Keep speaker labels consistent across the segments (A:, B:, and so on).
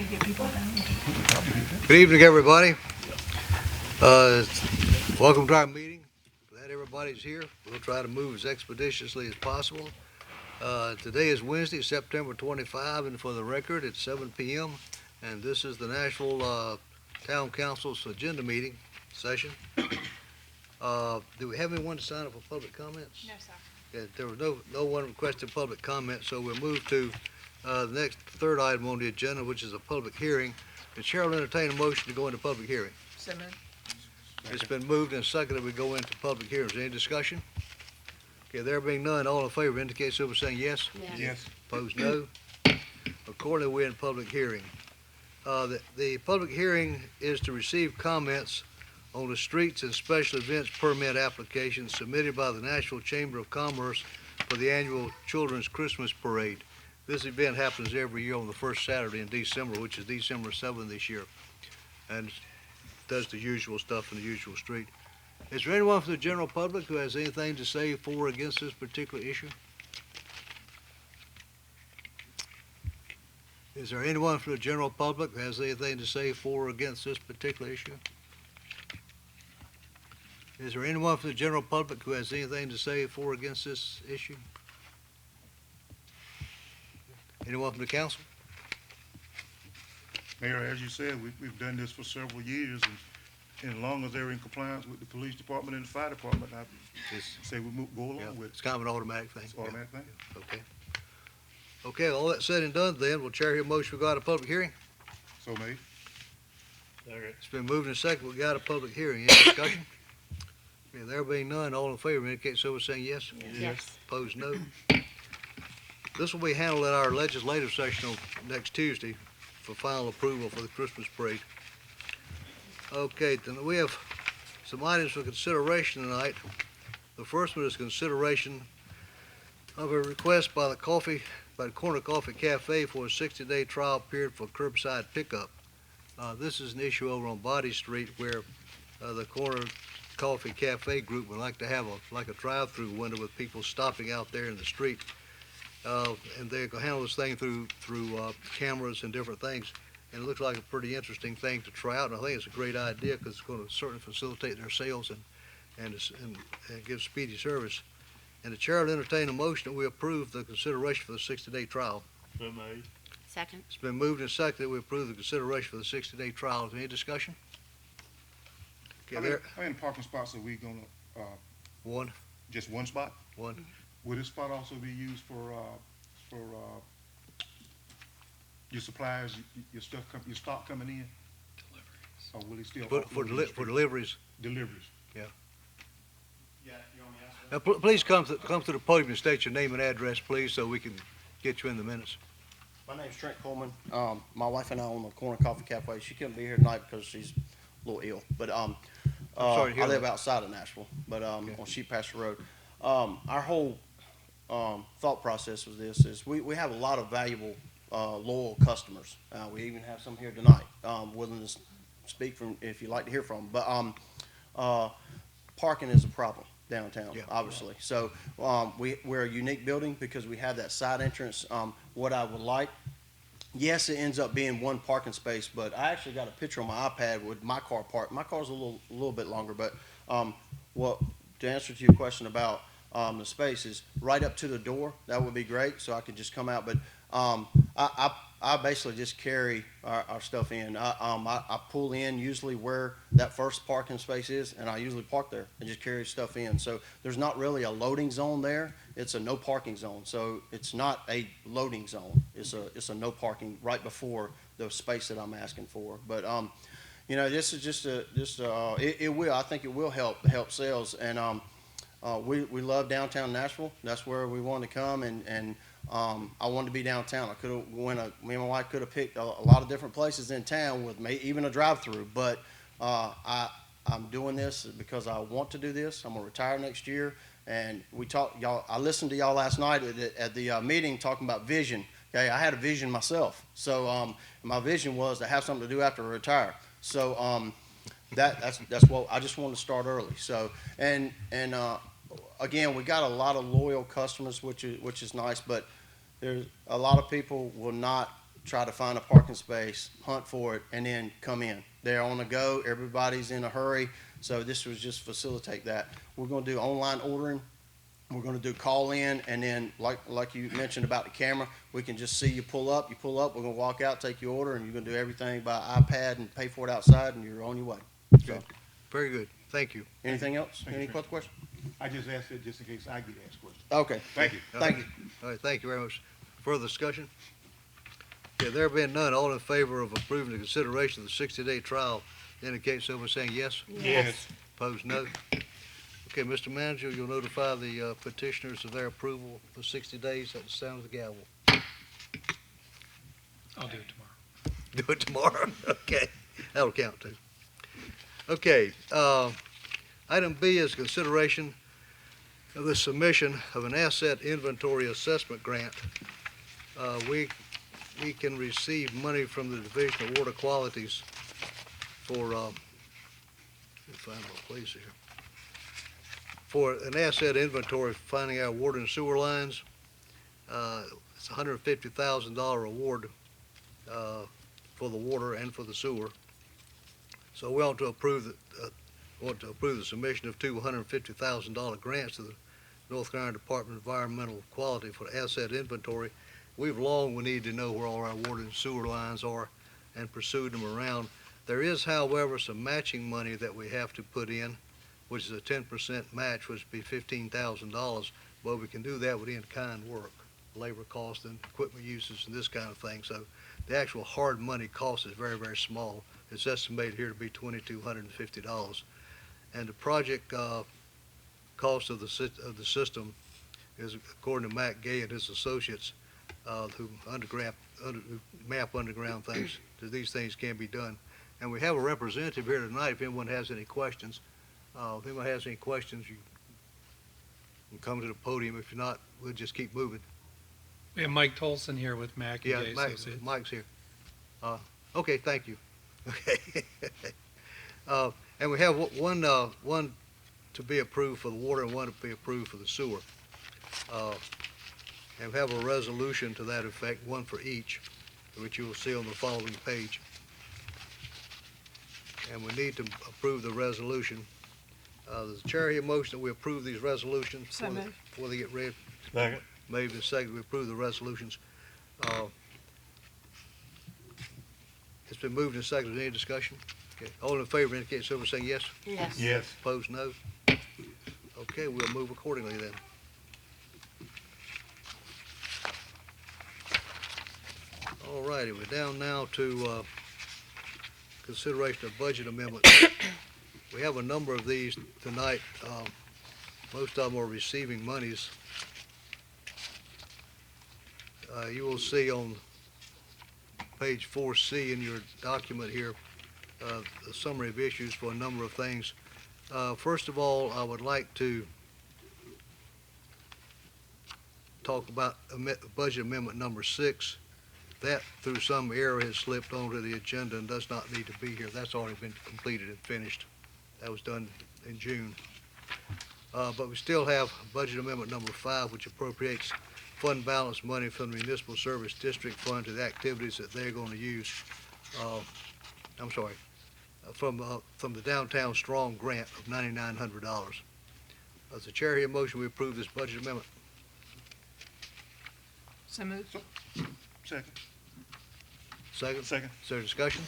A: Good evening, everybody. Welcome to our meeting. Glad everybody's here. We'll try to move as expeditiously as possible. Today is Wednesday, September 25, and for the record, it's 7 p.m. And this is the Nashville Town Council's agenda meeting session. Do we have anyone to sign up for public comments?
B: No, sir.
A: Okay, there was no one requested public comment, so we'll move to the next third item on the agenda, which is a public hearing. The chair will entertain a motion to go into public hearing.
B: So moved.
A: It's been moved and seconded. We go into public hearings. Any discussion? Okay, there being none, all in favor indicate so by saying yes.
B: Yes.
A: Opposed, no. Accordingly, we're in public hearing. The public hearing is to receive comments on the streets and special events permit applications submitted by the Nashville Chamber of Commerce for the annual Children's Christmas Parade. This event happens every year on the first Saturday in December, which is December 7th this year, and does the usual stuff in the usual street. Is there anyone from the general public who has anything to say for or against this particular issue? Is there anyone from the general public who has anything to say for or against this particular issue? Is there anyone from the general public who has anything to say for or against this issue? Anyone from the council?
C: Mayor, as you said, we've done this for several years, and as long as they're in compliance with the police department and the fire department, I say we go
A: Yeah,
C: along with it.
A: it's kind of an automatic thing.
C: It's an automatic thing.
A: Okay. Okay, all that said and done, then we'll chair here motion. We got a public hearing.
C: So made.
A: It's been moved and seconded. We got a public hearing. Any discussion? Okay, there being none, all in favor indicate so by saying yes.
B: Yes.
A: Opposed, no. This will be handled at our legislative session on next Tuesday for final approval for the Christmas parade. Okay, then we have some items for consideration tonight. The first one is consideration of a request by the Corner Coffee Cafe for a 60-day trial period for curbside pickup. This is an issue over on Body Street where the Corner Coffee Cafe group would like to have a drive-through window with people stopping out there in the street. And they can handle this thing through cameras and different things. And it looks like a pretty interesting thing to try out. And I think it's a great idea because it's going to certainly facilitate their sales and give speedy service. And the chair will entertain a motion that we approve the consideration for the 60-day trial.
C: So made.
B: Second.
A: It's been moved and seconded. We approve the consideration for the 60-day trial. Is there any discussion? Okay, there.
C: How many parking spots are we gonna,
A: One.
C: just one spot?
A: One.
C: Will this spot also be used for your suppliers, your stock coming in? Deliveries. Or will it still?
A: For deliveries.
C: Deliveries.
D: Yeah, you want me to ask
A: Now, please come to the podium and state your name and address, please, so we can get you in the minutes.
D: My name's Trent Coleman. My wife and I own the Corner Coffee Cafe. She couldn't be here tonight because she's a little ill. But
A: sorry to hear
D: I live
A: that.
D: outside of Nashville, but
A: Okay.
D: on Sheep Pasture Road. Our whole thought process was this: is we have a lot of valuable, loyal customers. We even have some here tonight, willing to speak from if you'd like to hear from them. But parking is a problem downtown,
A: Yeah.
D: obviously. So we're a unique building because we have that side entrance. What I would like, yes, it ends up being one parking space, but I actually got a picture on my iPad with my car parked. My car's a little bit longer, but to answer to your question about the space is right up to the door. That would be great, so I could just come out. But I basically just carry our stuff in. I pull in usually where that first parking space is, and I usually park there and just carry stuff in. So there's not really a loading zone there. It's a no parking zone. So it's not a loading zone. It's a no parking right before the space that I'm asking for. But this is it will. I think it will help sales. And we love downtown Nashville. That's where we want to come, and I wanted to be downtown. Me and my wife could have picked a lot of different places in town with even a drive-through, but I'm doing this because I want to do this. I'm gonna retire next year, and I listened to y'all last night at the meeting talking about vision. Okay, I had a vision myself, so my vision was to have something to do after I retire. So that's what I just wanted to start early. So and again, we got a lot of loyal customers, which is nice, but there's a lot of people will not try to find a parking space, hunt for it, and then come in. They're on the go, everybody's in a hurry, so this was just facilitate that. We're gonna do online ordering, we're gonna do call in, and then like you mentioned about the camera, we can just see you pull up, we're gonna walk out, take your order, and you're gonna do everything by iPad and pay for it outside, and you're on your way. So,
A: Good. Very good. Thank you.
D: anything else?
C: Thank you,
D: Any
C: Chris.
D: other questions?
C: I just asked it just in case I get asked questions.
D: Okay,
C: Thank you.
D: thank you.
A: All right, thank you very much. Further discussion? Okay, there being none, all in favor of approving the consideration of the 60-day trial indicate so by saying yes.
C: Yes.
A: Opposed, no. Okay, Mr. Manager, you'll notify the petitioners of their approval for 60 days at the sound of the gavel.
B: I'll do it tomorrow.
A: Do it tomorrow? Okay, that'll count too. Okay, item B is consideration of the submission of an asset inventory assessment grant. We can receive money from the Division of Water Qualities for, let me find my place here, for an asset inventory finding our water and sewer lines. It's a $150,000 award for the water and for the sewer. So we want to approve the submission of two $150,000 grants to the North Carolina Department of Environmental Quality for asset inventory. We've long needed to know where all our water and sewer lines are and pursued them around. There is, however, some matching money that we have to put in, which is a 10% match, which would be $15,000. But we can do that with in-kind work, labor costs and equipment uses and this kind of thing. So the actual hard money cost is very, very small. It's estimated here to be $2,250. And the project cost of the system is, according to Matt Gay and his associates, who map underground things, that these things can be done. And we have a representative here tonight if anyone has any questions. If anyone has any questions, you can come to the podium. If you're not, we'll just keep moving.
B: We have Mike Tolson here with Mac and
A: Yeah,
B: Gay Associates.
A: Mike's here. Okay, thank you. Okay. And we have one to be approved for the water and one to be approved for the sewer. And we have a resolution to that effect, one for each, which you will see on the following page. And we need to approve the resolution. Does the chair hear a motion that we approve these resolutions
E: So moved.
A: before they get read?
C: Second.
A: Maybe the second, we approve the resolutions. It's been moved and seconded. Any discussion? Okay. All in favor indicate so by saying yes.
E: Yes.
C: Yes.
A: Opposed, no. Okay, we'll move accordingly then. All righty, we're down now to consideration of budget amendments. We have a number of these tonight. Most of them are receiving monies. You will see on page 4C in your document here a summary of issues for a number of things. First of all, I would like to talk about budget amendment number 6. That, through some error, has slipped onto the agenda and does not need to be here. That's already been completed and finished. That was done in June. But we still have budget amendment number 5, which appropriates fund balance money from the Municipal Service District Fund to the activities that they're going to use. From the Downtown Strong grant of $9,900. As the chair here, motion we approve this budget amendment.
E: So moved.
C: Second.
A: Second?
C: Second.
A: Is there discussion?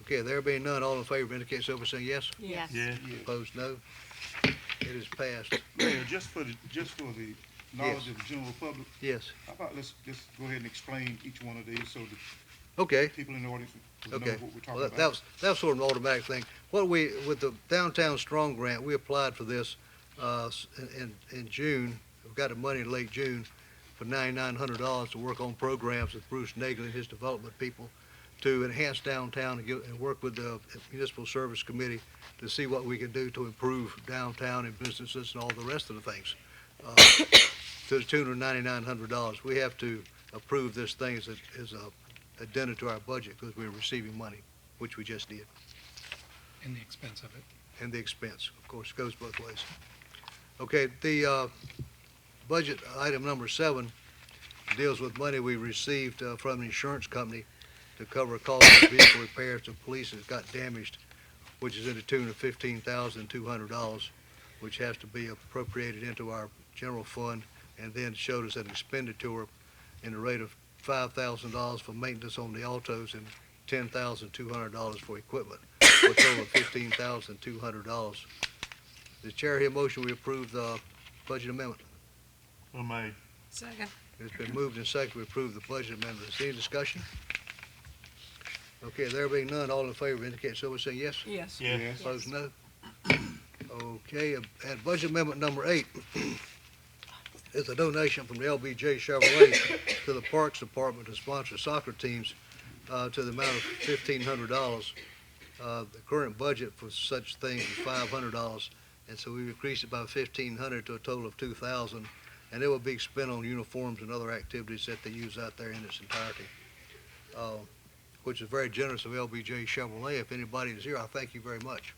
A: Okay, there being none, all in favor indicate so by saying yes.
E: Yes.
C: Yeah.
A: Opposed, no. It is passed.
C: Mayor, just for the knowledge of the general public,
A: Yes.
C: how about let's just go ahead and explain each one of these so the
A: Okay.
C: people in the audience will know
A: Okay.
C: what we're talking
A: Well,
C: about.
A: that was sort of an automatic thing. With the Downtown Strong grant, we applied for this in June. We got the money in late June for $9,900 to work on programs with Bruce Nagle and his development people to enhance downtown and work with the Municipal Service Committee to see what we can do to improve downtown and businesses and all the rest of the things. To the tune of $9,900. We have to approve this thing as addendum to our budget because we're receiving money, which we just did.
B: And the expense of it.
A: And the expense, of course, goes both ways. Okay, the budget item number 7 deals with money we received from an insurance company to cover costs of vehicle repairs to police that got damaged, which is in the tune of $15,200, which has to be appropriated into our general fund, and then showed us an expenditure in the rate of $5,000 for maintenance on the autos and $10,200 for equipment, for a total of $15,200. The chair here motion we approve the budget amendment.
C: So made.
E: Second.
A: It's been moved and seconded we approve the budget amendment. Is there any discussion? Okay, there being none, all in favor indicate so by saying yes.
E: Yes.
C: Yes.
A: Opposed, no. Okay, at budget amendment number 8, is a donation from the LBJ Chevrolet to the Parks Department to sponsor soccer teams to the amount of $1,500. The current budget for such things is $500, and so we increased it by $1,500 to a total of $2,000, and it will be spent on uniforms and other activities that they use out there in its entirety, which is very generous of LBJ Chevrolet. If anybody is here, I thank you very much.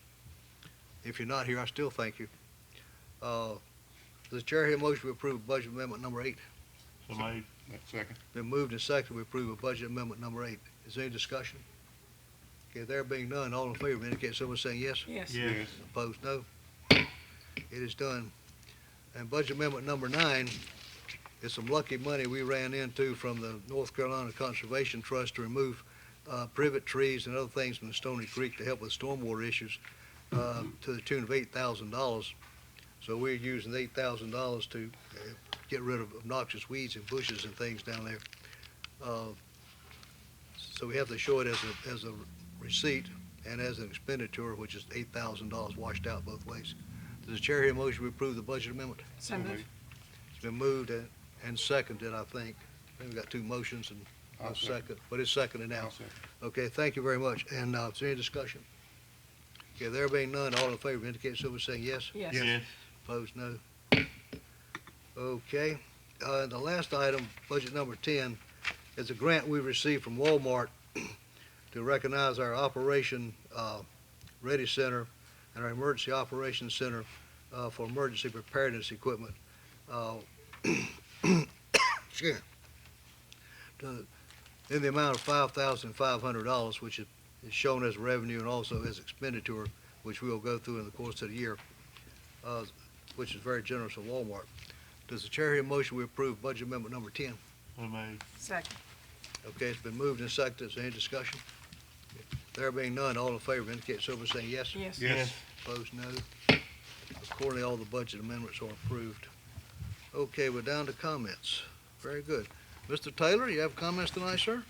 A: If you're not here, I still thank you. Does the chair hear a motion to approve budget amendment number 8?
C: So made. Second.
A: Been moved and seconded, we approve of budget amendment number 8. Is there any discussion? Okay, there being none, all in favor indicate so by saying yes.
E: Yes.
C: Yes.
A: Opposed, no. It is done. And budget amendment number 9 is some lucky money we ran into from the North Carolina Conservation Trust to remove privet trees and other things from the Stony Creek to help with stormwater issues to the tune of $8,000. So we're using the $8,000 to get rid of obnoxious weeds and bushes and things down there. So we have to show it as a receipt and as an expenditure, which is $8,000 washed out both ways. Does the chair hear a motion to approve the budget amendment?
E: So moved.
A: It's been moved and seconded, I think. I think we got two motions and
C: I'll
A: a second, but it's seconded now.
C: I'll second.
A: Okay, thank you very much. And is there any discussion? Okay, there being none, all in favor indicate so by saying yes.
E: Yes.
C: Yes.
A: Opposed, no. Okay, the last item, budget number 10, is a grant we received from Walmart to recognize our Operation Ready Center and our Emergency Operations Center for emergency preparedness equipment. Excuse me. In the amount of $5,500, which is shown as revenue and also as expenditure, which we will go through in the course of the year, which is very generous of Walmart. Does the chair hear a motion we approve budget amendment number 10?
C: So made.
E: Second.
A: Okay, it's been moved and seconded. Is there any discussion? There being none, all in favor indicate so by saying yes.
E: Yes.
C: Yes.
A: Opposed, no. Accordingly, all the budget amendments are approved. Okay, we're down to comments. Very good. Mr. Taylor, you have comments tonight, sir?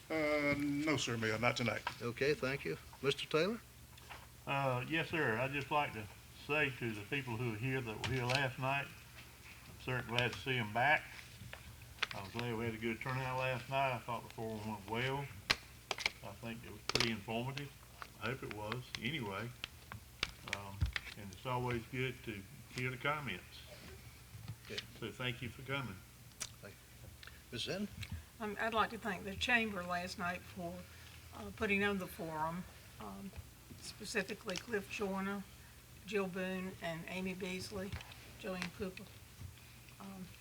C: No, sir, Mayor, not tonight.
A: Okay, thank you. Mr. Taylor?
F: Yes, sir. I'd just like to say to the people who are here that were here last night, I'm certainly glad to see them back. I was glad we had a good turnout last night. I thought the forum went well. I think it was pretty informative. I hope it was, anyway. And it's always good to hear the comments.
A: Good.
F: So thank you for coming.
A: Ms. Zen?
E: I'd like to thank the chamber last night for putting on the forum, specifically Cliff Joyner, Jill Boone, and Amy Beasley, Joanne Cooper.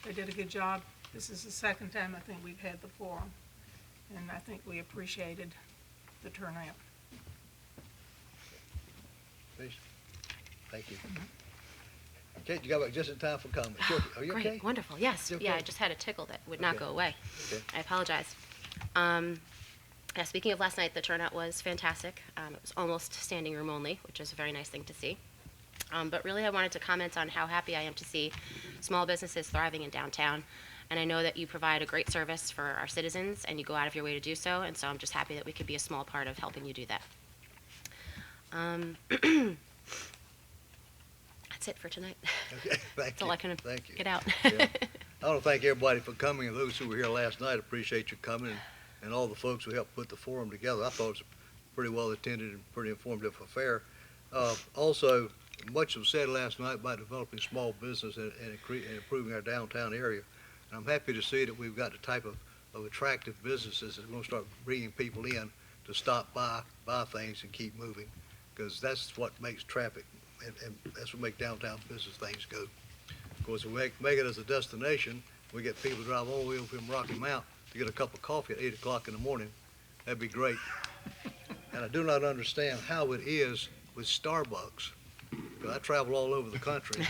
E: They did a good job. This is the second time I think we've had the forum, and I think we appreciated the turnout.
A: Please. Thank you. Okay, you got back just in time for comments. Sure. Are you
G: Great,
A: okay?
G: wonderful, yes.
A: You
G: Yeah,
A: okay?
G: I just had a tickle that would not
A: Okay.
G: go away.
A: Okay.
G: I apologize. Yeah, speaking of last night, the turnout was fantastic. It was almost standing room only, which is a very nice thing to see. But really, I wanted to comment on how happy I am to see small businesses thriving in downtown. And I know that you provide a great service for our citizens, and you go out of your way to do so. And so I'm just happy that we could be a small part of helping you do that. That's it for tonight.
A: Okay, thank
G: That's all I can
A: Thank you.
G: get out.
A: Yeah. I want to thank everybody for coming, and those who were here last night, appreciate you coming, and all the folks who helped put the forum together. I thought it was a pretty well attended and pretty informative affair. Also, much was said last night about developing small business and improving our downtown area. And I'm happy to see that we've got the type of attractive businesses that are going to start bringing people in to stop by, buy things, and keep moving, because that's what makes traffic, and that's what makes downtown business things go. Of course, if we make it as a destination, We get people to drive all the way over from Rocky Mount to get a cup of coffee at 8 o'clock in the morning. That'd be great. And I do not understand how it is with Starbucks. 'Cause I travel all over the country.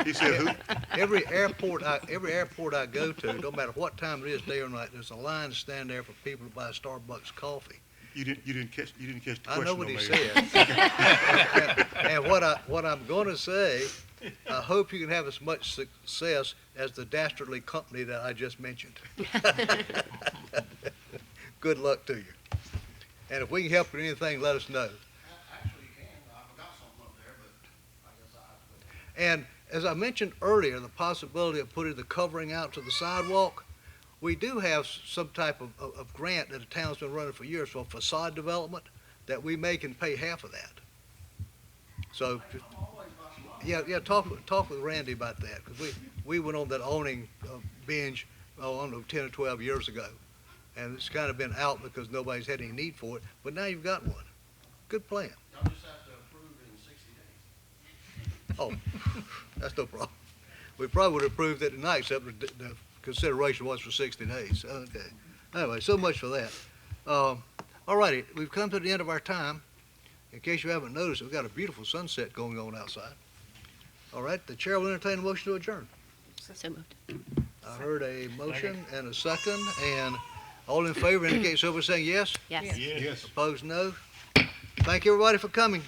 C: He said who?
A: Every airport I go to, no matter what time it is, day or night, there's a line stand there for people to buy Starbucks coffee.
C: You didn't catch the question.
A: I know what
C: though,
A: he
C: Mayor.
A: said. And what I'm gonna say, I hope you can have as much success as the dastardly company that I just mentioned. Good luck to you. And if we can help with anything, let us know.
D: Actually, you can. I've got something up there, but I guess
A: And as I mentioned earlier, the possibility of putting the covering out to the sidewalk, we do have some type of grant that the town's been running for years for facade development, that we may can pay half of that. So, yeah, talk with Randy about that, because we went on that awning binge, I don't know, 10 or 12 years ago. And it's kind of been out because nobody's had any need for it, but now you've got one. Good plan.
D: y'all just have to approve it in 60 days.
A: Oh, that's no problem. We probably would have approved it tonight, except the consideration was for 60 days. Okay. Anyway, so much for that. All righty, we've come to the end of our time. In case you haven't noticed, we've got a beautiful sunset going on outside. All right, the chair will entertain a motion to adjourn.
G: So moved.
A: I heard a motion and a second, and all in favor indicate so by saying yes.
G: Yes.
F: Yes.
A: Opposed, no. Thank you, everybody, for coming.